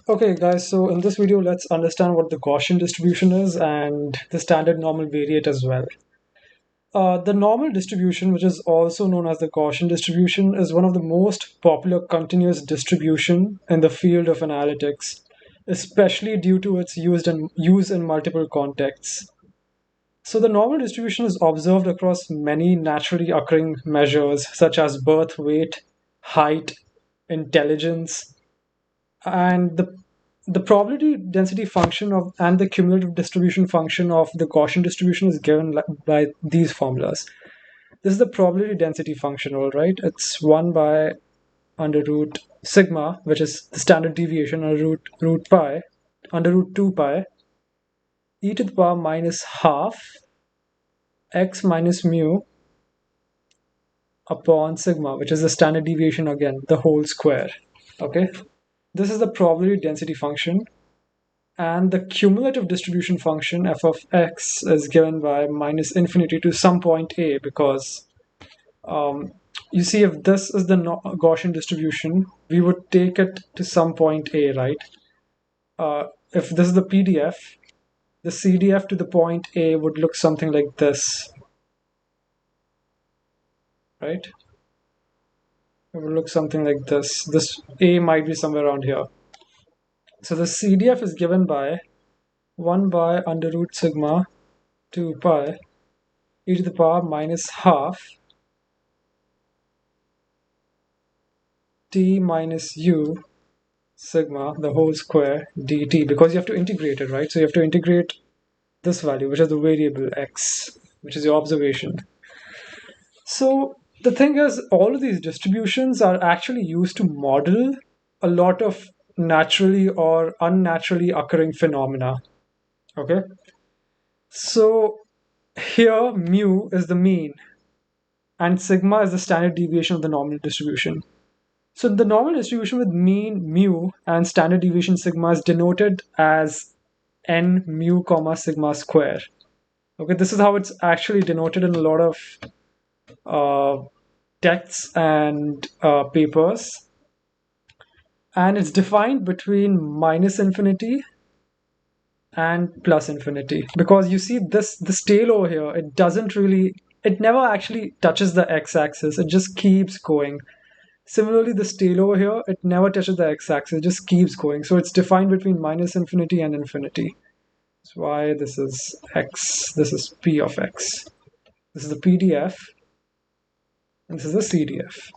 Okay, guys, so in this video, let's understand what the Gaussian distribution is and the standard normal variate as well. The normal distribution, which is also known as the Gaussian distribution, is one of the most popular continuous distribution in the field of analytics, especially due to its use in multiple contexts. So the normal distribution is observed across many naturally occurring measures such as birth weight, height, intelligence, and the probability density function of and the cumulative distribution function of the Gaussian distribution is given by these formulas. This is the probability density function, all right. It's 1 by under root sigma, which is the standard deviation, under root pi, under root 2 pi, e to the power minus half x minus mu upon sigma, which is the standard deviation again, the whole square. Okay, this is the probability density function. And the cumulative distribution function f of x is given by minus infinity to some point a, because you see, if this is the Gaussian distribution, we would take it to some point a, right? If this is the PDF, the CDF to the point a would look something like this, right? It would look something like this. This a might be somewhere around here. So the CDF is given by 1 by under root sigma 2 pi e to the power minus half t minus u sigma the whole square dt, because you have to integrate it, right? So you have to integrate this value, which is the variable x, which is your observation. So the thing is, all of these distributions are actually used to model a lot of naturally or unnaturally occurring phenomena. Okay, so here mu is the mean and sigma is the standard deviation of the normal distribution. So the normal distribution with mean mu and standard deviation sigma is denoted as n mu comma sigma square. Okay, this is how it's actually denoted in a lot of uh, texts and papers, and it's defined between minus infinity and plus infinity, because you see this tail over here, it never actually touches the x-axis, it just keeps going. Similarly, this tail over here, it never touches the x-axis, it just keeps going. So it's defined between minus infinity and infinity. That's why this is x, this is p of x. This is the PDF, and this is the CDF.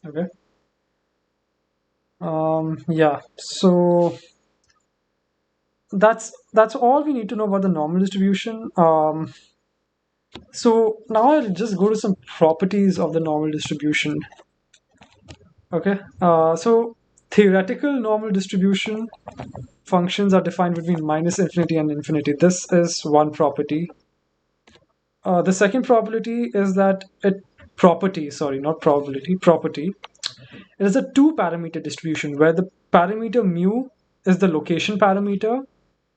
Okay. Yeah. So that's all we need to know about the normal distribution. So now I'll just go to some properties of the normal distribution. Okay. So theoretical normal distribution functions are defined between minus infinity and infinity. This is one property. The second probability is that it property, sorry, not probability, property. It is a two-parameter distribution where the parameter mu is the location parameter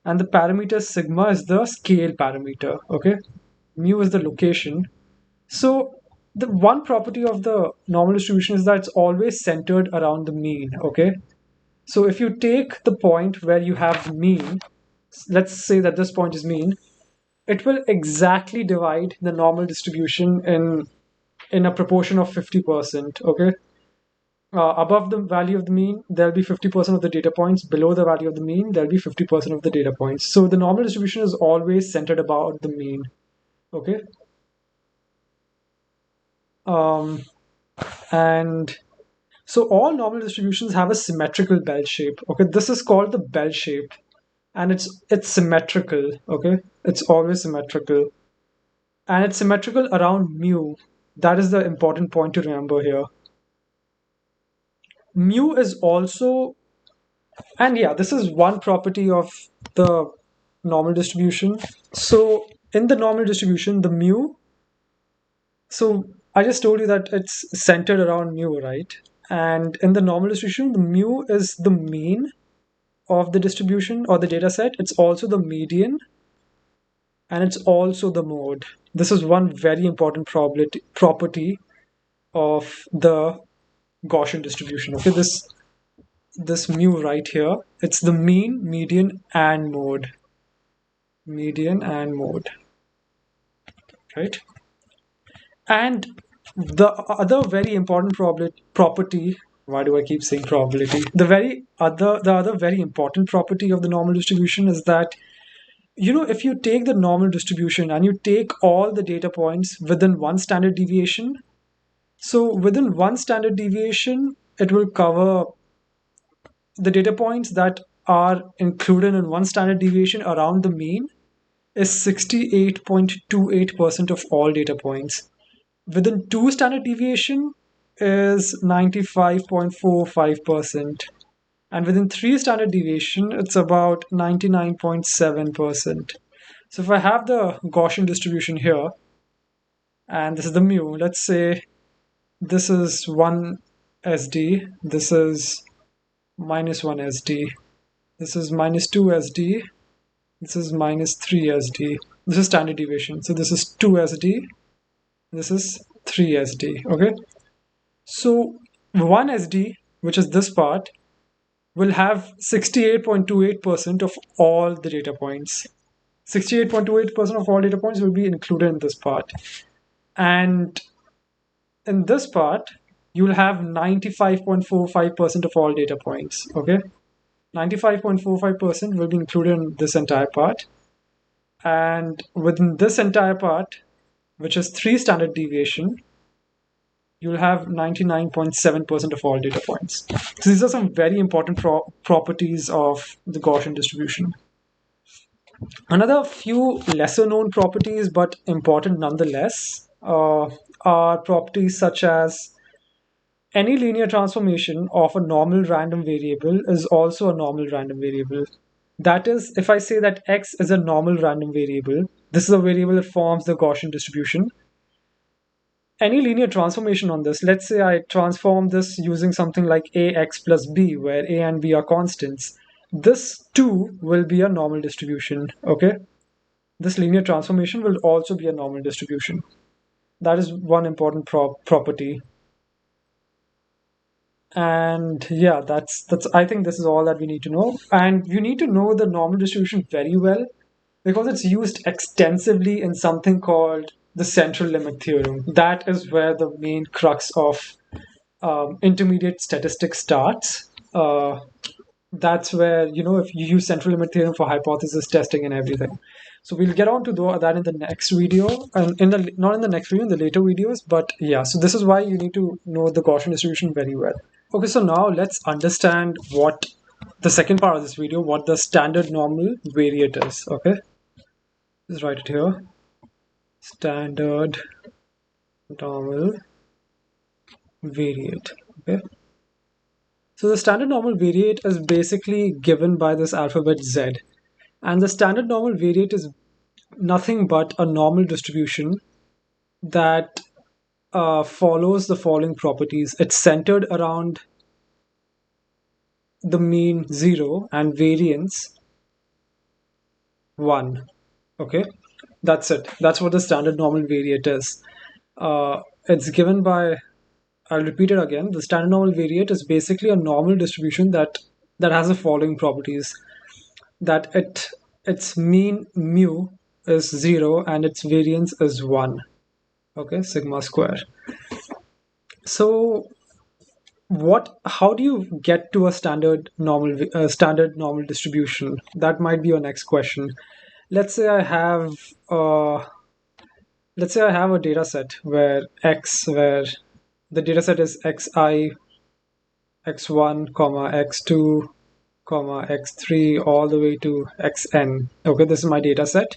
and the parameter sigma is the scale parameter. Okay, mu is the location. So the one property of the normal distribution is that it's always centered around the mean. Okay, so if you take the point where you have the mean, let's say that this point is mean, it will exactly divide the normal distribution in a proportion of 50%. Okay, above the value of the mean, there'll be 50% of the data points. Below the value of the mean, there'll be 50% of the data points. So the normal distribution is always centered about the mean. Okay. Um, and so all normal distributions have a symmetrical bell shape. Okay, this is called the bell shape, and it's symmetrical. Okay, it's always symmetrical, and it's symmetrical around mu. That is the important point to remember here. Mu is also, and yeah, this is one property of the normal distribution. So in the normal distribution, the mu, so I just told you that it's centered around mu, right? And in the normal distribution, the mu is the mean of the distribution or the data set. It's also the median, and it's also the mode. This is one very important property of the Gaussian distribution. Okay, this mu right here, it's the mean, median, and mode. Median and mode, right? And the other very important property, why do I keep saying probability? The other very important property of the normal distribution is that, if you take the normal distribution and you take all the data points within one standard deviation, so within one standard deviation, it will cover the data points that are included in one standard deviation around the mean is 68.28% of all data points. Within two standard deviation is 95.45%. And within three standard deviation, it's about 99.7%. So if I have the Gaussian distribution here, and this is the mu, let's say this is 1 SD, this is minus 1 SD, this is minus 2 SD, this is minus 3 SD. This is standard deviation. So this is 2 SD, this is 3 SD, okay? So 1 SD, which is this part, will have 68.28% of all the data points. 68.28% of all data points will be included in this part. And in this part, you will have 95.45% of all data points, okay? 95.45% will be included in this entire part. And within this entire part, which is 3 standard deviation, you'll have 99.7% of all data points. So these are some very important properties of the Gaussian distribution. Another few lesser known properties, but important nonetheless, are properties such as any linear transformation of a normal random variable is also a normal random variable. That is, if I say that x is a normal random variable, this is a variable that forms the Gaussian distribution. Any linear transformation on this, let's say I transform this using something like ax plus b, where a and b are constants, this too will be a normal distribution, okay? This linear transformation will also be a normal distribution. That is one important property. And yeah, that's I think this is all that we need to know. And you need to know the normal distribution very well, because it's used extensively in something called the central limit theorem. That is where the main crux of intermediate statistics starts. That's where, if you use central limit theorem for hypothesis testing and everything. So we'll get on to that in the next video, and not in the next video, in the later videos. But yeah, so this is why you need to know the Gaussian distribution very well. Okay, so now let's understand what the second part of this video, what the standard normal variate is. Okay, just write it here. Standard normal variate. Okay. So the standard normal variate is basically given by this alphabet Z. And the standard normal variate is nothing but a normal distribution that follows the following properties. It's centered around the mean 0 and variance 1. Okay, that's it. That's what the standard normal variate is. It's given by, I'll repeat it again. The standard normal variate is basically a normal distribution that has the following properties: that its mean mu is 0 and its variance is 1. Okay, sigma square. So how do you get to a standard normal distribution? That might be your next question. Let's say I have a data set where the data set is xi, x1, x2, x3, all the way to xn. Okay, this is my data set,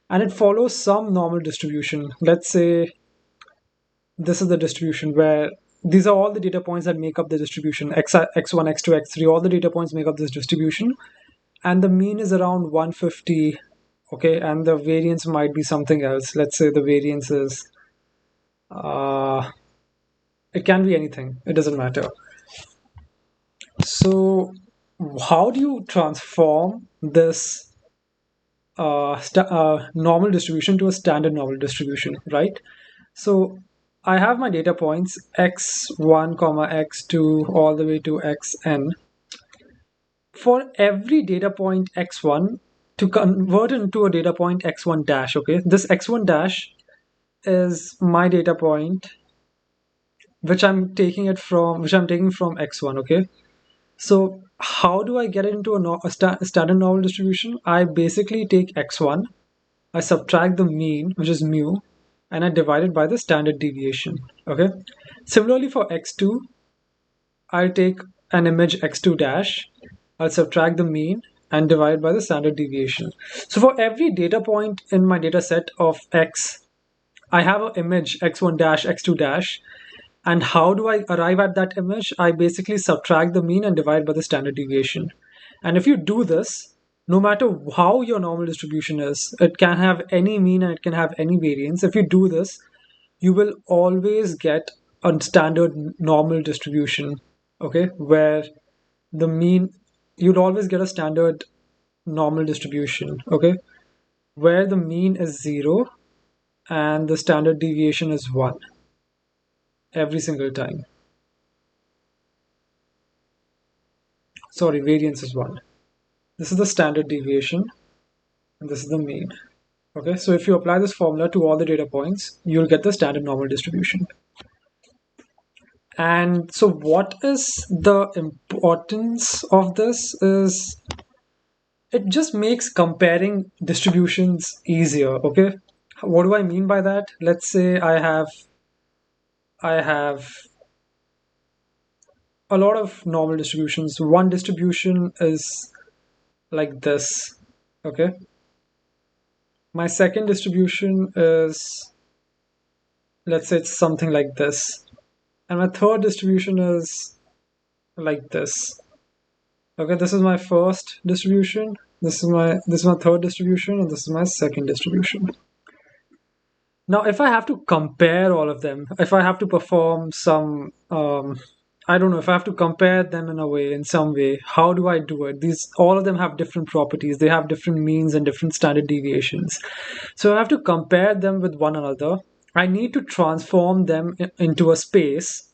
and it follows some normal distribution. Let's say this is the distribution where these are all the data points that make up the distribution. X1, x2, x3, all the data points make up this distribution, and the mean is around 150. Okay, and the variance might be something else. Let's say the variance is it can be anything, it doesn't matter. So how do you transform this normal distribution to a standard normal distribution, right? So I have my data points x1 comma x2 all the way to xn. For every data point x1, to convert it into a data point x1 dash, okay, this x1 dash is my data point which I'm taking from x1, okay. So how do I get it into a standard normal distribution? I basically take x1, I subtract the mean, which is mu, and I divide it by the standard deviation, okay. Similarly for x2, I'll take an image x2 dash, I'll subtract the mean and divide by the standard deviation. So for every data point in my data set of x, I have an image x1 dash, x2 dash. And how do I arrive at that image? I basically subtract the mean and divide by the standard deviation. And if you do this, no matter how your normal distribution is, it can have any mean and it can have any variance. If you do this, you will always get a standard normal distribution, okay, where the mean, you'd always get a standard normal distribution, okay, where the mean is 0 and the standard deviation is 1 every single time. Sorry, variance is 1. This is the standard deviation and this is the mean. Okay, so if you apply this formula to all the data points, you'll get the standard normal distribution. And so what is the importance of this is it just makes comparing distributions easier, okay? What do I mean by that? Let's say I have a lot of normal distributions. One distribution is like this, okay? My second distribution is, let's say it's something like this. And my third distribution is like this. Okay, this is my first distribution, this is my third distribution, and this is my second distribution. Now, if I have to compare all of them, if I have to perform some, I don't know, if I have to compare them in some way, how do I do it? All of them have different properties. They have different means and different standard deviations. So I have to compare them with one another. I need to transform them into a space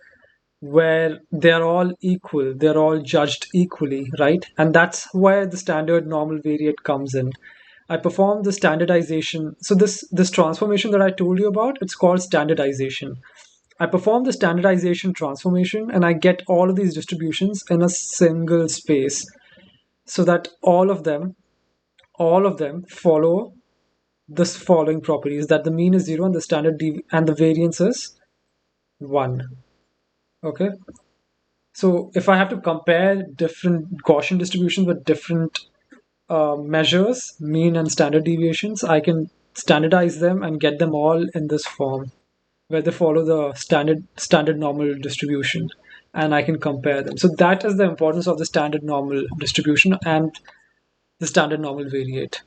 where they're all equal, they're all judged equally, right? And that's where the standard normal variate comes in. I perform the standardization. So this transformation that I told you about, it's called standardization. I perform the standardization transformation and I get all of these distributions in a single space so that all of them follow this following properties, that the mean is 0 and the and the variance is 1. Okay. So if I have to compare different Gaussian distributions with different measures, mean and standard deviations, I can standardize them and get them all in this form where they follow the standard normal distribution, and I can compare them. So that is the importance of the standard normal distribution and the standard normal variate.